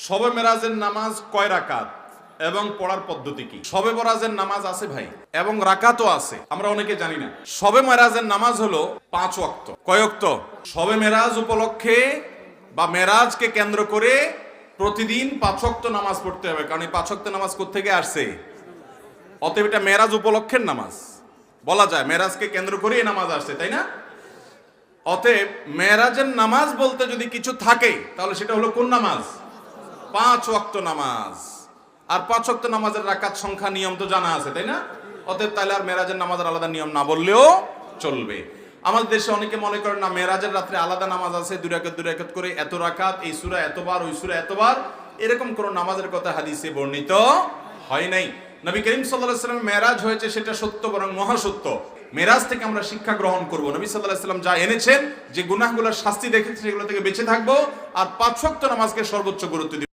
শবে মেরাজের নামাজ কয় রাকাত এবং পড়ার পদ্ধতি কি? শবে মেরাজের নামাজ আছে ভাই, এবং রাকাতও আছে, আমরা অনেকে জানি না। শবে মেরাজের নামাজ হলো 5 ওয়াক্ত। কয় ওয়াক্ত? শবে মেরাজ উপলক্ষে বা মেরাজকে কেন্দ্র করে প্রতিদিন 5 ওয়াক্ত নামাজ পড়তে হবে, কারণ এই 5 ওয়াক্ত নামাজ কোত্থেকে আসছে? অতএব এটা মেরাজ উপলক্ষের নামাজ বলা যায়, মেরাজকে কেন্দ্র করে এই নামাজ আসছে, তাই না? অতএব মেরাজের নামাজ বলতে যদি কিছু থাকে তাহলে সেটা হলো কোন নামাজ? 5 ওয়াক্ত নামাজ। আর 5 ওয়াক্ত নামাজের রাকাত সংখ্যা নিয়ম তো জানা আছে, তাই না? অতএব তাহলে আর মেরাজের নামাজের আলাদা নিয়ম না বললেও চলবে। আমাদের দেশে অনেকে মনে করেন না, মেরাজের রাত্রে আলাদা নামাজ আছে, 2 রাকাত করে এত রাকাত, এই সূরা এতবার, ওই সূরা এতবার, এরকম কোন নামাজের কথা হাদিসে বর্ণিত হয় নাই। নবী করিম সাল্লাল্লাহু আলাইহি ওয়াসাল্লাম মেরাজ হয়েছে, সেটা সত্য, বরং মহাসত্য। মেরাজ থেকে আমরা শিক্ষা গ্রহণ করব। নবী সাল্লাল্লাহু আলাইহি ওয়াসাল্লাম যা এনেছেন, যে গুনাহগুলোর শাস্তি দেখেছেন, সেগুলো থেকে বেঁচে থাকবো, আর 5 ওয়াক্ত নামাজকে সর্বোচ্চ গুরুত্ব দিব।